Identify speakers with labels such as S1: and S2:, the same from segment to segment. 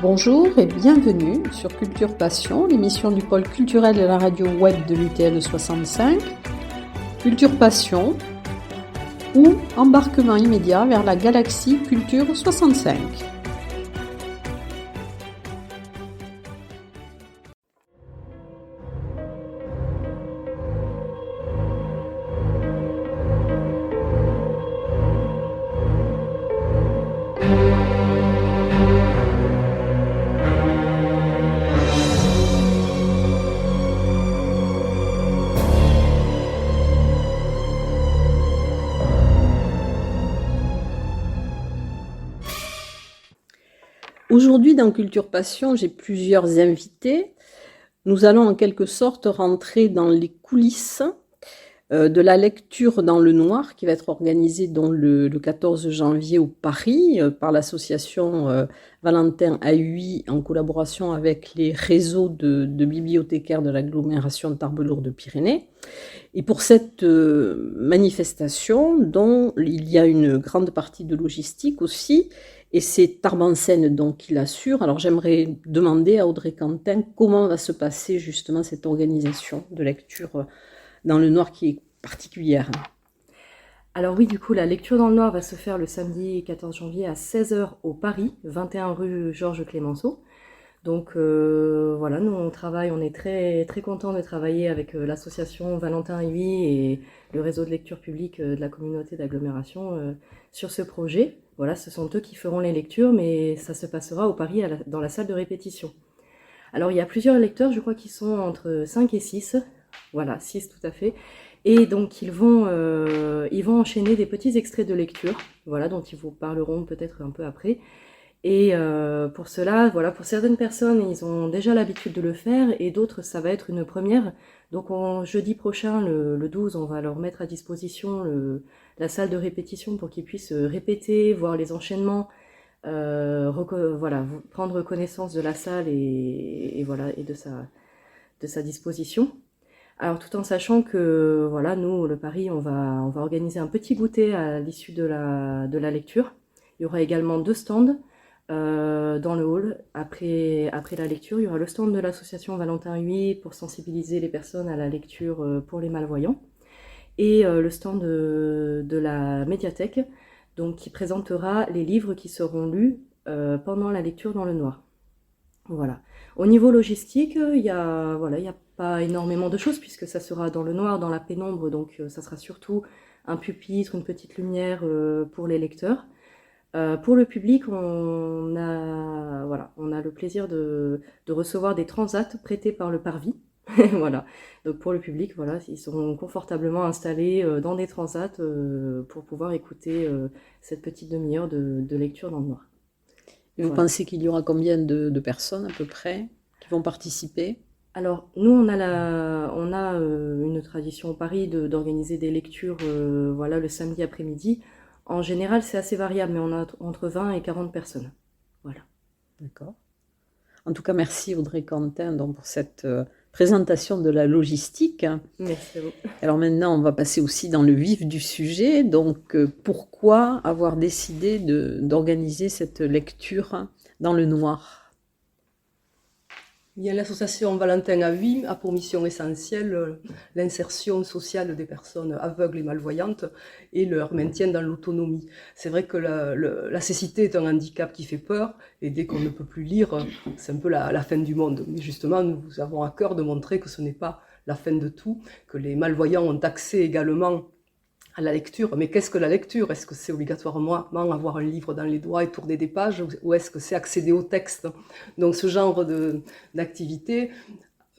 S1: Bonjour et bienvenue sur Culture Passion, l'émission du pôle culturel de la radio web de l'UTL 65. Culture Passion ou embarquement immédiat vers la galaxie Culture 65. Aujourd'hui, dans Culture Passion, j'ai plusieurs invités. Nous allons en quelque sorte rentrer dans les coulisses de la lecture dans le noir qui va être organisée le 14 janvier au Paris par l'association Valentin Ahui en collaboration avec les réseaux de bibliothécaires de l'agglomération de Tarbes-Lourdes-Pyrénées. Et pour cette manifestation, dont il y a une grande partie de logistique aussi, et c'est Tarbes en Seine donc qui l'assure. Alors j'aimerais demander à Audrey Quentin comment va se passer justement cette organisation de lecture dans le noir qui est particulière.
S2: Alors oui, du coup, la lecture dans le noir va se faire le samedi 14 janvier à 16h au Paris, 21 rue Georges Clémenceau. Donc voilà, nous on est très, très contents de travailler avec l'association Valentin Ahui et le réseau de lecture publique de la communauté d'agglomération sur ce projet. Voilà, ce sont eux qui feront les lectures, mais ça se passera au Paris dans la salle de répétition. Alors il y a plusieurs lecteurs, je crois qu'ils sont entre 5 et 6, voilà, 6 tout à fait. Et donc ils vont enchaîner des petits extraits de lecture, voilà, dont ils vous parleront peut-être un peu après. Et pour cela, voilà, pour certaines personnes, ils ont déjà l'habitude de le faire et d'autres, ça va être une première. Donc jeudi prochain, le 12, on va leur mettre à disposition la salle de répétition pour qu'ils puissent répéter, voir les enchaînements, voilà, prendre connaissance de la salle et voilà, et de sa disposition. Alors tout en sachant que voilà, nous, le Paris, on va organiser un petit goûter à l'issue de la lecture. Il y aura également 2 stands. Dans le hall, après la lecture, il y aura le stand de l'association Valentin Ahui pour sensibiliser les personnes à la lecture pour les malvoyants et le stand de la médiathèque donc, qui présentera les livres qui seront lus pendant la lecture dans le noir. Voilà. Au niveau logistique, il y a pas énormément de choses puisque ça sera dans le noir, dans la pénombre, donc ça sera surtout un pupitre, une petite lumière pour les lecteurs. Pour le public, on a le plaisir de recevoir des transats prêtés par le Parvis. Voilà. Donc pour le public, voilà, ils seront confortablement installés dans des transats pour pouvoir écouter cette petune demi-heure de lecture dans le noir.
S1: Et vous pensez qu'il y aura combien de personnes à peu près qui vont participer ?
S2: Alors, nous, on a une tradition au Paris d'organiser des lectures voilà, le samedi après-midi. En général, c'est assez variable, mais on a entre 20 et 40 personnes. Voilà.
S1: D'accord. En tout cas, merci Audrey Quentin donc, pour cette présentation de la logistique.
S2: Merci à vous.
S1: Alors maintenant, on va passer aussi dans le vif du sujet. Donc, pourquoi avoir décidé d'organiser cette lecture dans le noir ?
S3: Bien, l'association Valentin Ahui a pour mission essentielle l'insertion sociale des personnes aveugles et malvoyantes et leur maintien dans l'autonomie. C'est vrai que la cécité est un handicap qui fait peur et dès qu'on ne peut plus lire, c'est un peu la fin du monde. Mais justement, nous avons à cœur de montrer que ce n'est pas la fin de tout, que les malvoyants ont accès également à la lecture. Mais qu'est-ce que la lecture ? Est-ce que c'est obligatoirement avoir un livre dans les doigts et tourner des pages ou est-ce que c'est accéder au texte ? Donc ce genre d'activité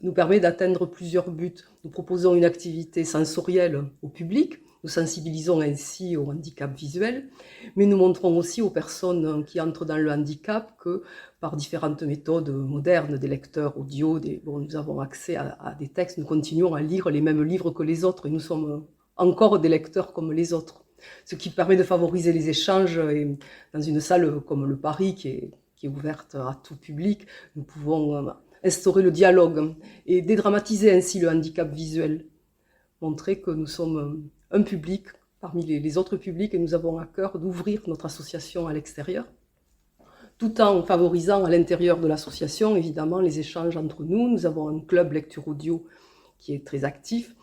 S3: nous permet d'atteindre plusieurs buts. Nous proposons une activité sensorielle au public, nous sensibilisons ainsi au handicap visuel, mais nous montrons aussi aux personnes qui entrent dans le handicap que par différentes méthodes modernes, des lecteurs audio, nous avons accès à des textes, nous continuons à lire les mêmes livres que les autres et nous sommes encore des lecteurs comme les autres, ce qui permet de favoriser les échanges. Et dans une salle comme le Paris, qui est ouverte à tout public, nous pouvons instaurer le dialogue et dédramatiser ainsi le handicap visuel, montrer que nous sommes un public parmi les autres publics et nous avons à cœur d'ouvrir notre association à l'extérieur. tout en favorisant à l'intérieur de l'association, évidemment, les échanges entre nous. Nous avons un club lecture audio qui est très actif.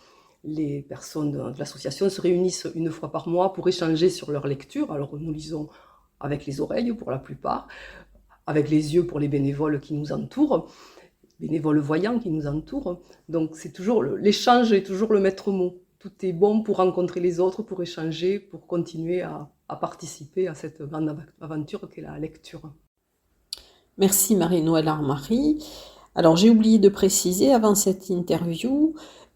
S3: Les personnes de l'association se réunissent une fois par mois pour échanger sur leur lecture. Alors nous lisons avec les oreilles pour la plupart, avec les yeux pour les bénévoles qui nous entourent, bénévoles voyants qui nous entourent. Donc c'est toujours l'échange est toujours le maître mot. Tout est bon pour rencontrer les autres, pour échanger, pour continuer à participer à cette grande aventure qu'est la lecture.
S1: Merci Marie-Noëlle Armary. Alors j'ai oublié de préciser avant cette interview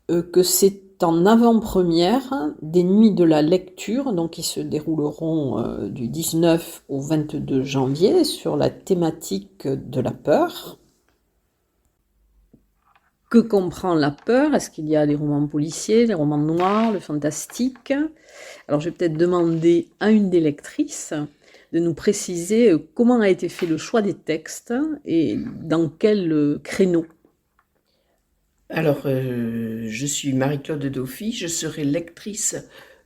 S1: que c'est en avant-première des Nuits de la lecture, donc qui se dérouleront du 19 au 22 janvier sur la thématique de la peur. Que comprend la peur? Est-ce qu'il y a des romans policiers, des romans noirs, le fantastique? Alors je vais peut-être demander à une des lectrices de nous préciser comment a été fait le choix des textes et dans quel créneau.
S4: Alors, je suis Marie-Claude Dauphy, je serai lectrice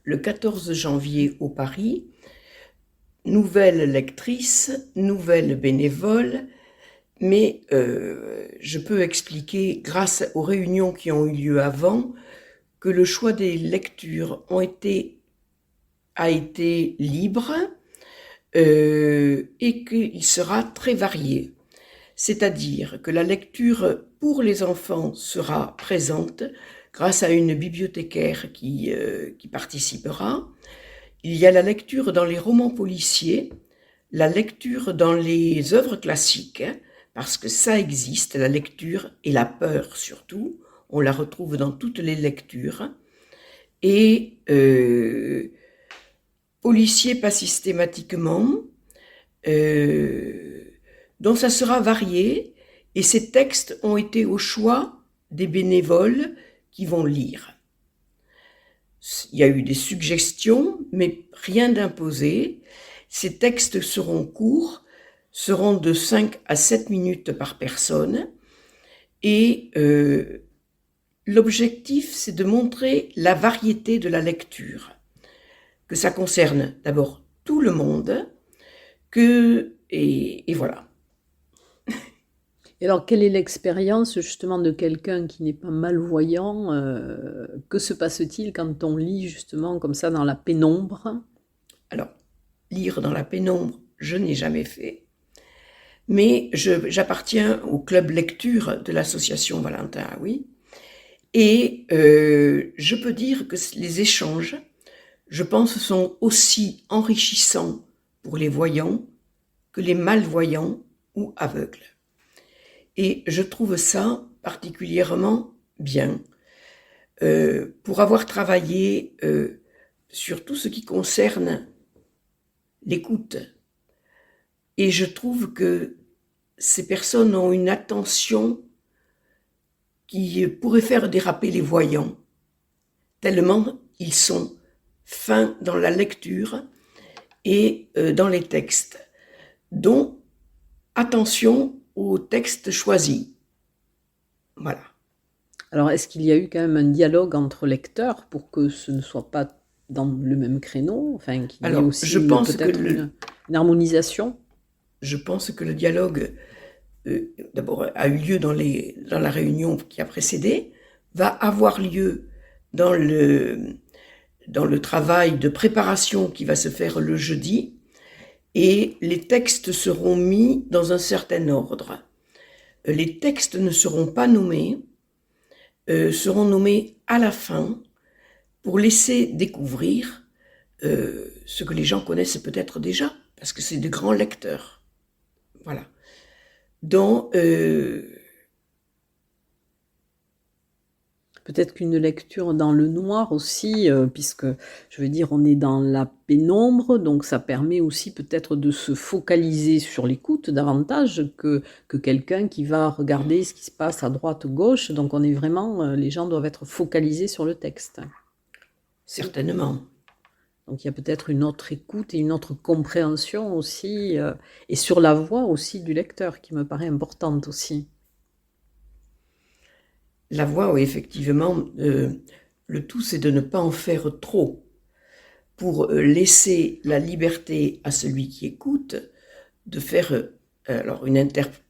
S4: le 14 janvier au Paris. Nouvelle lectrice, nouvelle bénévole, mais je peux expliquer, grâce aux réunions qui ont eu lieu avant, que le choix des lectures a été libre et qu'il sera très varié. C'est-à-dire que la lecture pour les enfants sera présente grâce à une bibliothécaire qui participera. Il y a la lecture dans les romans policiers, la lecture dans les œuvres classiques, parce que ça existe, la lecture et la peur surtout, on la retrouve dans toutes les lectures. Et policiers pas systématiquement, donc ça sera varié, et ces textes ont été au choix des bénévoles qui vont lire. Il y a eu des suggestions, mais rien d'imposé. Ces textes seront courts, seront de 5 à 7 minutes par personne, et l'objectif, c'est de montrer la variété de la lecture, que ça concerne d'abord tout le monde, et voilà.
S1: Et alors, quelle est l'expérience justement de quelqu'un qui n'est pas malvoyant? Que se passe-t-il quand on lit justement comme ça dans la pénombre?
S4: Alors, lire dans la pénombre, je n'ai jamais fait, mais j'appartiens au club lecture de l'association Valentin Haoui, et je peux dire que les échanges, je pense, sont aussi enrichissants pour les voyants que les malvoyants ou aveugles. Et je trouve ça particulièrement bien pour avoir travaillé sur tout ce qui concerne l'écoute. Et je trouve que ces personnes ont une attention qui pourrait faire déraper les voyants, tellement ils sont fins dans la lecture et dans les textes. Donc, attention aux textes choisis. Voilà.
S1: Alors, est-ce qu'il y a eu quand même un dialogue entre lecteurs pour que ce ne soit pas dans le même créneau, enfin, qu'il y ait aussi
S4: je pense
S1: peut-être une harmonisation?
S4: Je pense que le dialogue, d'abord, a eu lieu dans la réunion qui a précédé, va avoir lieu dans le travail de préparation qui va se faire le jeudi, et les textes seront mis dans un certain ordre. Les textes ne seront pas nommés, seront nommés à la fin pour laisser découvrir ce que les gens connaissent peut-être déjà, parce que c'est de grands lecteurs. Voilà. Donc,
S1: peut-être qu'une lecture dans le noir aussi, puisque, je veux dire, on est dans la pénombre, donc ça permet aussi peut-être de se focaliser sur l'écoute davantage que quelqu'un qui va regarder ce qui se passe à droite ou gauche. Donc on est vraiment, les gens doivent être focalisés sur le texte.
S4: Certainement.
S1: Donc il y a peut-être une autre écoute et une autre compréhension aussi, et sur la voix aussi du lecteur, qui me paraît importante aussi.
S4: La voix, oui, effectivement, le tout, c'est de ne pas en faire trop pour laisser la liberté à celui qui écoute de faire Alors,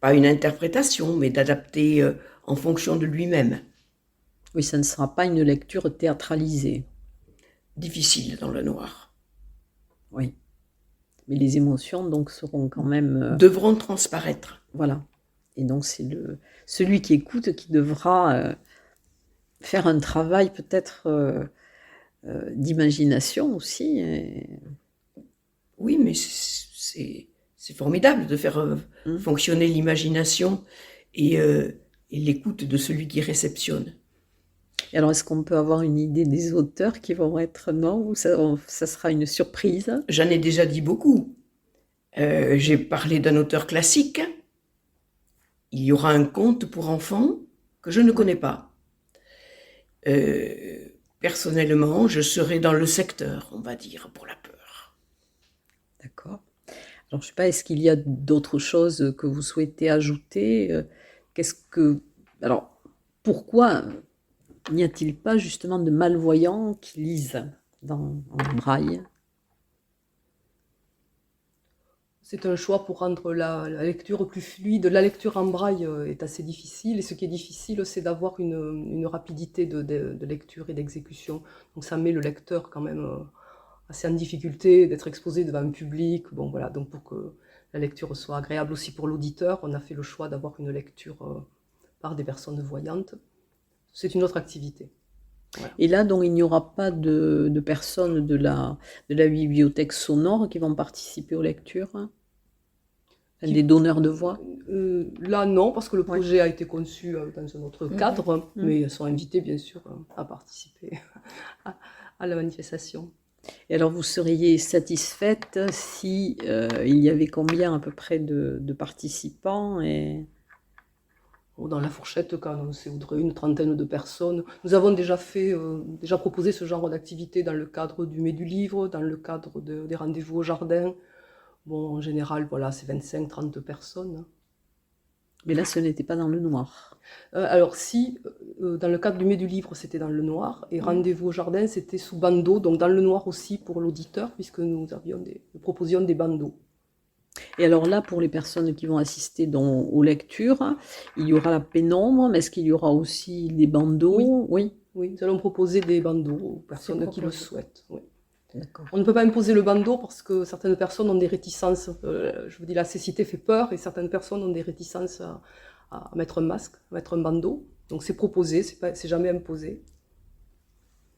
S4: pas une interprétation, mais d'adapter en fonction de lui-même.
S1: Oui, ça ne sera pas une lecture théâtralisée.
S4: Difficile dans le noir.
S1: Oui. Mais les émotions, donc, seront quand même...
S4: Devront transparaître.
S1: Voilà. Et donc, c'est celui qui écoute qui devra faire un travail peut-être d'imagination aussi.
S4: Oui, mais c'est formidable de faire fonctionner l'imagination et l'écoute de celui qui réceptionne.
S1: Et alors, est-ce qu'on peut avoir une idée des auteurs qui vont être, non, ou ça sera une surprise?
S4: J'en ai déjà dit beaucoup. J'ai parlé d'un auteur classique. Il y aura un conte pour enfants que je ne connais pas. Personnellement, je serai dans le secteur, on va dire, pour la peur.
S1: D'accord. Alors, je ne sais pas, est-ce qu'il y a d'autres choses que vous souhaitez ajouter? Alors, pourquoi n'y a-t-il pas justement de malvoyants qui lisent en braille?
S3: C'est un choix pour rendre la lecture plus fluide. La lecture en braille est assez difficile, et ce qui est difficile, c'est d'avoir une rapidité de lecture et d'exécution. Donc ça met le lecteur quand même assez en difficulté, d'être exposé devant un public. Bon, voilà. Donc pour que la lecture soit agréable aussi pour l'auditeur, on a fait le choix d'avoir une lecture par des personnes voyantes. C'est une autre activité. Voilà.
S1: Et là, donc, il n'y aura pas de personnes de la bibliothèque sonore qui vont participer aux lectures? Des donneurs de voix?
S3: Là, non, parce que le projet a été conçu dans un autre cadre, mais ils sont invités, bien sûr, à participer à la manifestation.
S1: Et alors, vous seriez satisfaite si il y avait combien à peu près de participants
S3: Dans la fourchette qu'a annoncé Audrey, une trentaine de personnes. Nous avons déjà proposé ce genre d'activité dans le cadre du Mai du Livre, dans le cadre des rendez-vous au jardin. Bon, en général, voilà, c'est 25-30 personnes.
S1: Mais là, ce n'était pas dans le noir.
S3: Alors si, dans le cadre du Mai du Livre, c'était dans le noir, et rendez-vous au jardin, c'était sous bandeau, donc dans le noir aussi pour l'auditeur, puisque nous proposions des bandeaux.
S1: Et alors là, pour les personnes qui vont assister aux lectures, il y aura la pénombre, mais est-ce qu'il y aura aussi des bandeaux?
S3: Oui, nous allons proposer des bandeaux aux personnes qui le souhaitent. Oui.
S1: D'accord.
S3: On ne peut pas imposer le bandeau parce que certaines personnes ont des réticences. Je vous dis, la cécité fait peur, et certaines personnes ont des réticences à mettre un masque, à mettre un bandeau. Donc c'est proposé, c'est jamais imposé.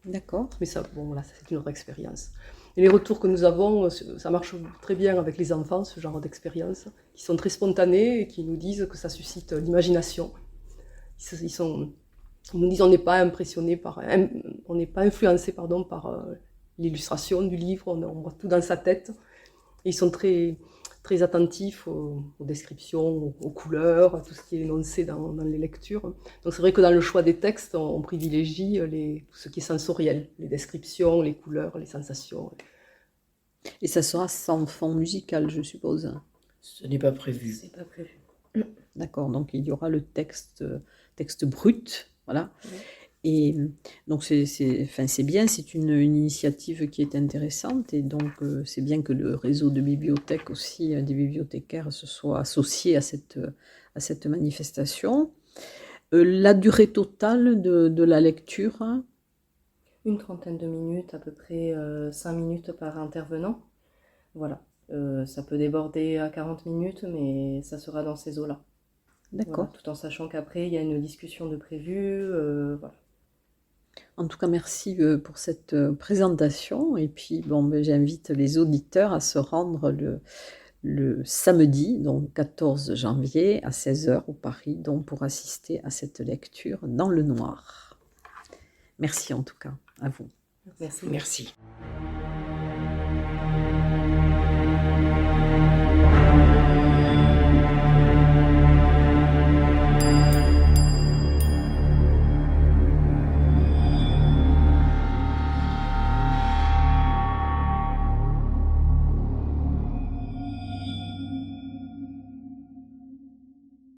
S1: D'accord.
S3: Mais ça, bon, voilà, c'est une autre expérience. Et les retours que nous avons, ça marche très bien avec les enfants, ce genre d'expérience, qui sont très spontanés et qui nous disent que ça suscite l'imagination. Ils nous disent on n'est pas impressionné on n'est pas influencé par l'illustration du livre, on voit tout dans sa tête. Et ils sont très, très attentifs aux descriptions, aux couleurs, à tout ce qui est énoncé dans les lectures. Donc c'est vrai que dans le choix des textes, on privilégie tout ce qui est sensoriel, les descriptions, les couleurs, les sensations.
S1: Et ça sera sans fond musical, je suppose.
S4: Ce n'est pas prévu.
S2: C'est pas prévu.
S1: D'accord, donc il y aura le texte brut, voilà. Oui. Et donc c'est bien, c'est une initiative qui est intéressante, et donc c'est bien que le réseau de bibliothèques aussi, des bibliothécaires, se soit associé à cette manifestation. La durée totale de la lecture?
S2: Une trentaine de minutes, à peu près 5 minutes par intervenant. Voilà, ça peut déborder à 40 minutes, mais ça sera dans ces eaux-là.
S1: D'accord.
S2: Voilà, tout en sachant qu'après, il y a une discussion de prévue, voilà.
S1: En tout cas, merci pour cette présentation. Et puis, j'invite les auditeurs à se rendre le samedi, donc 14 janvier, à 16h au Paris, donc pour assister à cette lecture dans le noir. Merci en tout cas, à vous.
S2: Merci.
S4: Merci.